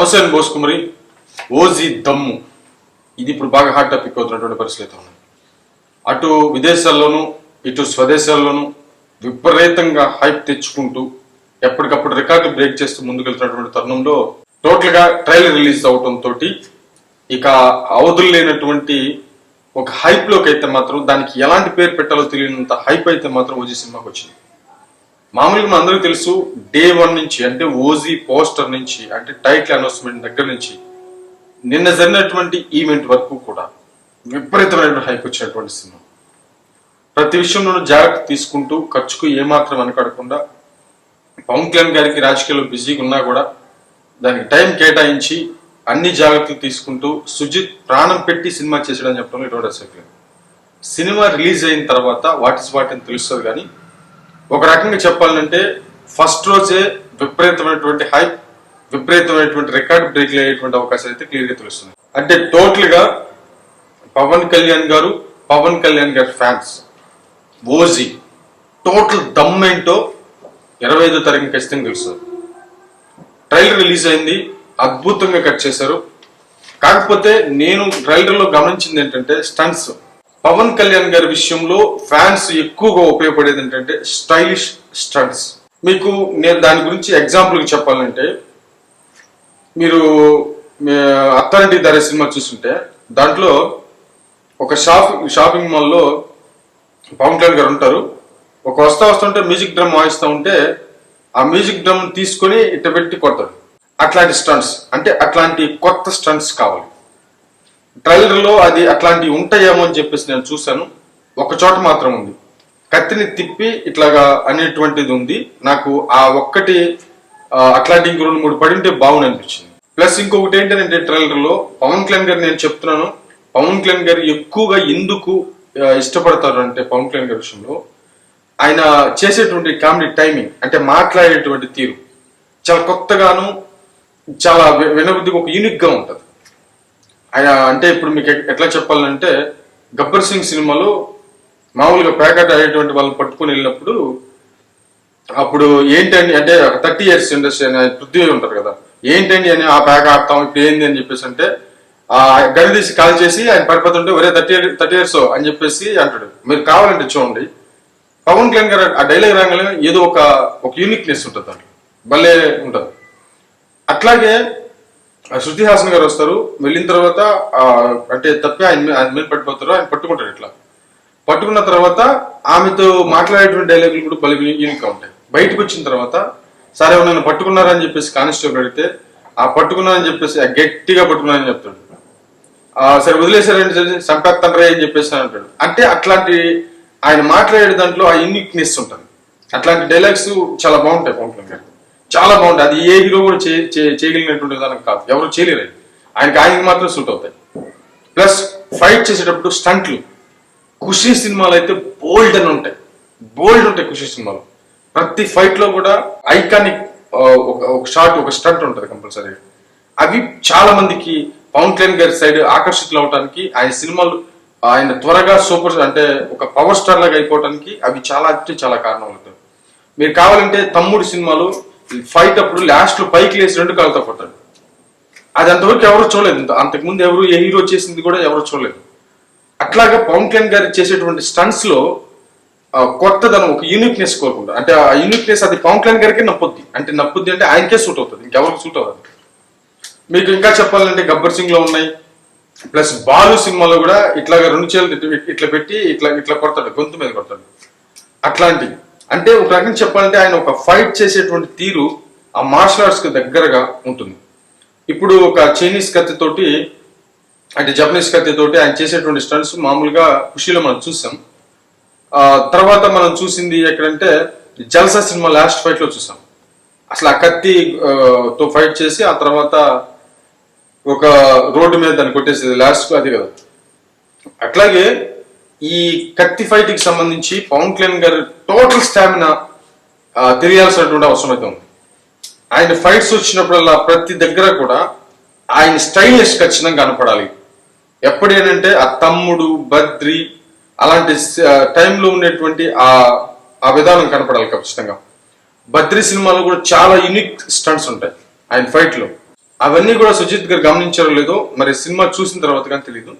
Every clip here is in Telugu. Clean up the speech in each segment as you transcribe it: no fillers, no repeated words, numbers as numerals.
నమస్తే అండి బోసుకుమరి. ఓజీ దమ్ము ఇది ఇప్పుడు బాగా హాట్ టాపిక్ అవుతున్నటువంటి పరిస్థితి ఉన్నాయి. అటు విదేశాల్లోనూ ఇటు స్వదేశాల్లోనూ విపరీతంగా హైప్ తెచ్చుకుంటూ ఎప్పటికప్పుడు రికార్డు బ్రేక్ చేస్తూ ముందుకెళ్తున్నటువంటి తరుణంలో టోటల్ గా ట్రైలర్ రిలీజ్ అవడంతో ఇక అవధులు లేనటువంటి ఒక హైప్ లోకి అయితే మాత్రం దానికి ఎలాంటి పేరు పెట్టాలో తెలియనంత హైప్ అయితే మాత్రం ఓజీ సినిమాకి వచ్చింది. మామూలుగా మన అందరికీ తెలుసు, డే 1 నుంచి అంటే ఓజీ పోస్టర్ నుంచి అంటే టైటిల్ అనౌన్స్మెంట్ దగ్గర నుంచి నిన్న జరిగినటువంటి ఈవెంట్ వరకు కూడా విపరీతమైన హైప్ వచ్చినటువంటి సినిమా. ప్రతి విషయంలోనూ జాగ్రత్త తీసుకుంటూ ఖర్చుకు ఏమాత్రం వెనకాడకుండా పవన్ కళ్యాణ్ గారికి రాజకీయాల్లో బిజీగా ఉన్నా కూడా దానికి టైం కేటాయించి అన్ని జాగ్రత్తలు తీసుకుంటూ సుజిత్ ప్రాణం పెట్టి సినిమా చేసాడని చెప్పడంలో ఎటువంటి అసలు. సినిమా రిలీజ్ అయిన తర్వాత వాట్ ఇస్ వాట్ అని తెలుస్తుంది, కానీ ఒక రకంగా చెప్పాలంటే ఫస్ట్ రోజే విపరీతమైనటువంటి హైప్, విపరీతమైనటువంటి రికార్డ్ బ్రేక్ అయ్యేటువంటి అవకాశాలు అయితే క్లియర్ గా తెలుస్తున్నాయి. అంటే టోటల్ గా పవన్ కళ్యాణ్ గారు ఫ్యాన్స్ ఓజీ టోటల్ దమ్ ఏంటో 25వ తారీఖున ఖచ్చితంగా తెలుస్తుంది. ట్రైలర్ రిలీజ్ అయింది, అద్భుతంగా కట్ చేశారు. కాకపోతే నేను ట్రైలర్ లో గమనించింది ఏంటంటే స్టంట్స్. పవన్ కళ్యాణ్ గారి విషయంలో ఫ్యాన్స్ ఎక్కువగా ఉపయోగపడేది ఏంటంటే స్టైలిష్ స్టంట్స్. మీకు నేను దాని గురించి ఎగ్జాంపుల్ చెప్పాలంటే, మీరు అత్తారింటి దారి సినిమా చూస్తుంటే దాంట్లో ఒక షాపింగ్ మాల్లో పవన్ కళ్యాణ్ గారు ఉంటారు. ఒక వస్తుంటే మ్యూజిక్ డ్రమ్ వాయిస్తూ ఉంటే ఆ మ్యూజిక్ డ్రమ్ తీసుకొని ఇట్ట పెట్టి కొడతాడు. అట్లాంటి స్టంట్స్, అంటే అట్లాంటి కొత్త స్టంట్స్ కావాలి. ట్రైలర్ లో అది అట్లాంటివి ఉంటాయేమో అని చెప్పేసి నేను చూశాను. ఒక చోట మాత్రం ఉంది, కత్తిని తిప్పి ఇట్లాగా అనేటువంటిది ఉంది. నాకు ఆ ఒక్కటి అట్లాంటి ఇంకో 2-3 పడింటే బాగుంది అనిపించింది. ప్లస్ ఇంకొకటి ఏంటంటే ట్రైలర్ లో పవన్ కళ్యాణ్ గారు, నేను చెప్తున్నాను, పవన్ కళ్యాణ్ గారు ఎక్కువగా ఎందుకు ఇష్టపడతారు అంటే పవన్ కళ్యాణ్ గారి విషయంలో ఆయన చేసేటువంటి కామెడీ టైమింగ్, అంటే మాట్లాడేటువంటి తీరు చాలా కొత్తగాను చాలా వినబుద్ధిగా ఒక యూనిక్ గా ఉంటది. ఆయన అంటే ఇప్పుడు మీకు ఎట్లా చెప్పాలంటే, గబ్బర్ సింగ్ సినిమాలో మామూలుగా ప్యాకెట్ అయ్యేటువంటి వాళ్ళని పట్టుకుని వెళ్ళినప్పుడు అప్పుడు ఏంటండి అంటే 30 years ఇండస్ట్రీ అని పృథ్వీ ఉంటారు కదా, ఏంటండి అని ఆ ప్యాక్ ఆడతాం ఇప్పుడు ఏంది అని చెప్పేసి అంటే ఆ గడి తీసి కాల్ చేసి ఆయన పడిపోతుంటే ఒరే 30 years అని చెప్పేసి అంటాడు. మీరు కావాలంటే చూడండి, పవన్ కళ్యాణ్ గారు ఆ డైలాగ్ రాగానే ఏదో ఒక యూనిక్నెస్ ఉంటుంది, దాంట్లో భలే ఉంటుంది. అట్లాగే శృతి హాసన్ గారు వస్తారు, వెళ్ళిన తర్వాత అంటే తప్పి ఆయన మీద పడిపోతారు, ఆయన పట్టుకుంటారు. ఇట్లా పట్టుకున్న తర్వాత ఆమెతో మాట్లాడేటువంటి డైలాగులు కూడా భలే యూనిక్ గా ఉంటాయి. బయటకు వచ్చిన తర్వాత సరే నన్ను పట్టుకున్నారని చెప్పేసి కానిస్టేబుల్ అడిగితే ఆ పట్టుకున్నారని చెప్పేసి గట్టిగా పట్టుకున్నారని చెప్తాడు. సరే వదిలేశారని చంపేస్తానరే అని చెప్పేసి అంటాడు. అంటే అట్లాంటి ఆయన మాట్లాడే దాంట్లో ఆ యూనిక్నెస్ ఉంటుంది. అట్లాంటి డైలాగ్స్ చాలా బాగుంటాయి పవన్ కళ్యాణ్ గారు, చాలా బాగుంటాయి. అది ఏ హీరో కూడా చేయగలిగినటువంటి విధానం కాదు, ఎవరు చేయలేరు. ఆయనకి మాత్రం సూట్ అవుతాయి. ప్లస్ ఫైట్ చేసేటప్పుడు స్టంట్లు ఖుషీ సినిమాలో అయితే బోల్డ్ ఉంటాయి. ఖుషీ సినిమాలో ప్రతి ఫైట్ లో కూడా ఐకానిక్ ఒక షాట్, ఒక స్టంట్ ఉంటుంది కంపల్సరీ. అవి చాలా మందికి పవన్ కళ్యాణ్ గారి సైడ్ ఆకర్షితులు అవడానికి, ఆయన సినిమాలు ఆయన త్వరగా సూపర్ అంటే ఒక పవర్ స్టార్ లాగా అయిపోవడానికి అవి చాలా కారణం అవుతాయి. మీరు కావాలంటే తమ్ముడు సినిమాలో ఫైట్ అప్పుడు లాస్ట్ లో పైకి లేసి 2 కాళ్ళతో కొట్టాడు. అది అంతవరకు ఎవరు చూడలేదు, అంతకుముందు ఎవరు ఏ హీరో చేసింది కూడా ఎవరు చూడలేదు. అట్లాగా పవన్ కళ్యాణ్ గారు చేసేటువంటి స్టంట్స్ లో కొత్తదనం, ఒక యూనిక్నెస్ కోరుకుంటా. అంటే ఆ యూనిక్నెస్ అది పవన్ కళ్యాణ్ గారికి నప్పుద్ది అంటే ఆయనకే సూట్ అవుతుంది, ఇంకెవరికి సూట్ అవ్వదు. మీకు ఇంకా చెప్పాలంటే గబ్బర్ సింగ్ లో ఉన్నాయి. ప్లస్ బాలు సినిమాలో కూడా ఇట్లాగా 2 చేతులు ఇట్లా పెట్టి ఇట్లా కొడతాడు, గొంతు మీద కొడతాడు. అట్లాంటి అంటే ఒక రకంగా చెప్పాలంటే ఆయన ఒక ఫైట్ చేసేటువంటి తీరు ఆ మార్షల్ ఆర్ట్స్ కి దగ్గరగా ఉంటుంది. ఇప్పుడు ఒక చైనీస్ కత్తితోటి అంటే జపనీస్ కత్తితోటి ఆయన చేసేటువంటి స్టంట్స్ మామూలుగా ఖుషీలో మనం చూసాం. తర్వాత మనం చూసింది ఎక్కడంటే జల్సా సినిమా లాస్ట్ ఫైట్ లో చూసాం. అసలు ఆ కత్తి తో ఫైట్ చేసి ఆ తర్వాత ఒక రోడ్డు మీద దాన్ని కొట్టేసేది లాస్ట్ అది కదా. అట్లాగే ఈ కత్తి ఫైట్ కి సంబంధించి పవన్ కళ్యాణ్ గారు టోటల్ స్టామినా తెలియాల్సినటువంటి అవసరం అయితే ఉంది. ఆయన ఫైట్స్ వచ్చినప్పుడల్లా ప్రతి దగ్గర కూడా ఆయన స్టైలిష్ ఖచ్చితంగా కనపడాలి. ఎప్పుడేనంటే ఆ తమ్ముడు, బద్రి అలాంటి టైంలో ఉండేటువంటి ఆ విధానం కనపడాలి ఖచ్చితంగా. బద్రి సినిమాలో కూడా చాలా యూనిక్ స్టంట్స్ ఉంటాయి ఆయన ఫైట్ లో. అవన్నీ కూడా సుజిత్ గారు గమనించారో లేదో మరి సినిమా చూసిన తర్వాత కానీ తెలియదు.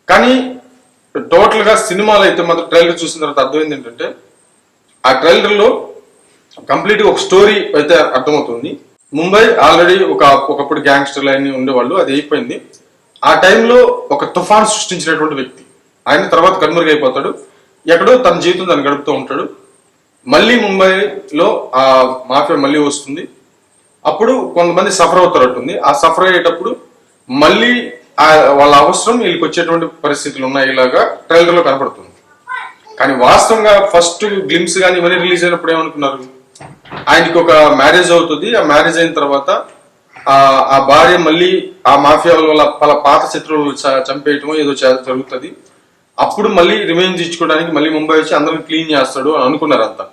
కానీ టోటల్ గా సినిమాలో అయితే మాత్రం ట్రైలర్ చూసిన తర్వాత అర్థమైంది ఏంటంటే, ఆ ట్రైలర్ లో కంప్లీట్ ఒక స్టోరీ అయితే అర్థమవుతుంది. ముంబై ఆల్రెడీ ఒకప్పుడు గ్యాంగ్స్టర్లు అన్ని ఉండేవాళ్ళు, అది అయిపోయింది. ఆ టైంలో ఒక తుఫాన్ సృష్టించినటువంటి వ్యక్తి ఆయన తర్వాత కనుమరుగైపోతాడు, ఎక్కడో తన జీవితం తను గడుపుతూ ఉంటాడు. మళ్ళీ ముంబైలో ఆ మాఫియా మళ్ళీ వస్తుంది. అప్పుడు కొంతమంది సఫర్ అవుతారట్టుంది. ఆ సఫర్ అయ్యేటప్పుడు మళ్ళీ వాళ్ళ అవసరం వీళ్ళకి వచ్చేటువంటి పరిస్థితులు ఉన్నాయి, ఇలాగా ట్రైలర్ లో కనపడుతుంది. కానీ వాస్తవంగా ఫస్ట్ గ్లిమ్స్ కానీ ఇవన్నీ రిలీజ్ అయినప్పుడు ఏమనుకున్నారు, ఆయనకి ఒక మ్యారేజ్ అవుతుంది. ఆ మ్యారేజ్ అయిన తర్వాత ఆ భార్య మళ్ళీ ఆ మాఫియా వల్ల పల పాత శత్రువులు చంపేయటం ఏదో జరుగుతుంది. అప్పుడు మళ్ళీ రివెంజ్ ఇచ్చుకోవడానికి మళ్ళీ ముంబై వచ్చి అందరిని క్లీన్ చేస్తాడు అని అనుకున్నారు అంతా.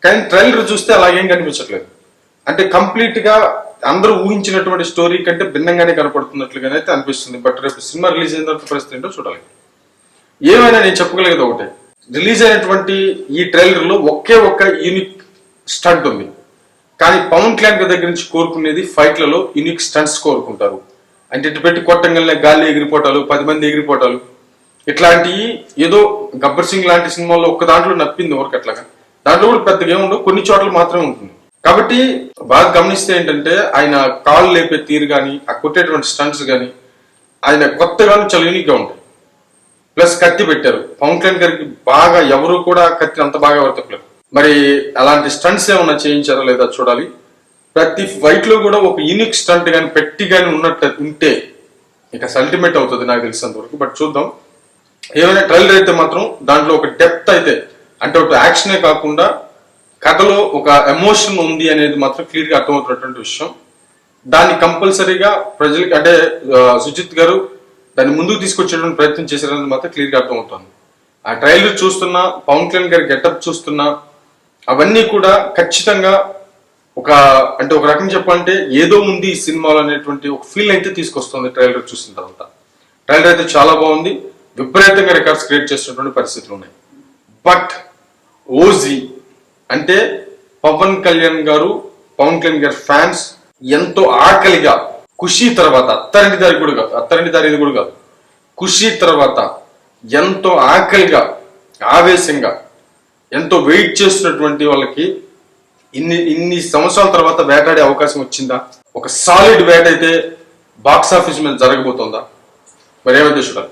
కానీ ట్రైలర్ చూస్తే అలాగేం కనిపించట్లేదు. అంటే కంప్లీట్ గా అందరూ ఊహించినటువంటి స్టోరీ కంటే భిన్నంగానే కనపడుతున్నట్లుగానే అయితే అనిపిస్తుంది. బట్ రేపు సినిమా రిలీజ్ అయిన తర్వాత పరిస్థితి ఏంటో చూడాలి. ఏమైనా నేను చెప్పగలిగేది ఒకటే, రిలీజ్ అయినటువంటి ఈ ట్రైలర్ లో ఒకే ఒక్క యూనిక్ స్టంట్ ఉంది. కానీ పవన్ కళ్యాణ్ దగ్గర నుంచి కోరుకునేది ఫైట్లలో యూనిక్ స్టంట్స్ కోరుకుంటారు. అంటే ఇటు పెట్టి కొట్టంగానే గాలి ఎగిరిపోవటాలు, 10 మంది ఎగిరిపోవటాలు, ఇట్లాంటివి ఏదో గబ్బర్ సింగ్ లాంటి సినిమాల్లో ఒక్క దాంట్లో నప్పింది వరకు అట్లాగా. దాంట్లో కూడా పెద్దగా ఏముండవు, కొన్ని చోట్ల మాత్రమే ఉంటుంది. కాబట్టి బాగా గమనిస్తే ఏంటంటే ఆయన కాళ్ళు లేపే తీరు కానీ, ఆ కొట్టేటువంటి స్టంట్స్ కానీ ఆయన కొత్తగాను చాలా యూనిక్ గా ఉంటాయి. ప్లస్ కత్తి పెట్టారు. పవన్ కళ్యాణ్ గారికి బాగా ఎవరు కూడా కత్తి అంత బాగా ఎవరు తప్పలేరు. మరి అలాంటి స్టంట్స్ ఏమన్నా చేయించారా లేదా చూడాలి. ప్రతి ఫైట్ లో కూడా ఒక యూనిక్ స్టంట్ కానీ పెట్టి కానీ ఉన్నట్టు ఉంటే ఇక అల్టిమేట్ అవుతుంది నాకు తెలిసినంత వరకు. బట్ చూద్దాం. ఏమైనా ట్రైలర్ అయితే మాత్రం దాంట్లో ఒక డెప్త్ అయితే, అంటే ఒక యాక్షనే కాకుండా కథలో ఒక ఎమోషన్ ఉంది అనేది మాత్రం క్లియర్ గా అర్థమవుతున్నటువంటి విషయం. దాన్ని కంపల్సరీగా ప్రజలకి, అంటే సుజిత్ గారు దాన్ని ముందుకు తీసుకొచ్చేటువంటి ప్రయత్నం చేశారనేది మాత్రం క్లియర్ గా అర్థమవుతుంది. ఆ ట్రైలర్ చూస్తున్నా, పవన్ కళ్యాణ్ గారి గెటప్ చూస్తున్నా, అవన్నీ కూడా ఖచ్చితంగా ఒక రకంగా చెప్పాలంటే ఏదో ఉంది ఈ సినిమాలో అనేటువంటి ఒక ఫీల్ అయితే తీసుకొస్తుంది ట్రైలర్ చూసిన తర్వాత. ట్రైలర్ అయితే చాలా బాగుంది, విపరీతంగా రికార్డ్స్ క్రియేట్ చేస్తున్నటువంటి పరిస్థితులు ఉన్నాయి. బట్ ఓజీ అంటే పవన్ కళ్యాణ్ గారు, పవన్ కళ్యాణ్ గారి ఫ్యాన్స్ ఎంతో ఆకలిగా ఖుషీ తర్వాత, అత్తరింటి దారి కూడా కాదు, ఖుషీ తర్వాత ఎంతో ఆకలిగా, ఆవేశంగా, ఎంతో వెయిట్ చేస్తున్నటువంటి వాళ్ళకి ఇన్ని సంవత్సరాల తర్వాత వేటాడే అవకాశం వచ్చిందా? ఒక సాలిడ్ వేట అయితే బాక్స్ ఆఫీస్ మీద జరగబోతోందా? మరి ఏమైతే చూడాలి.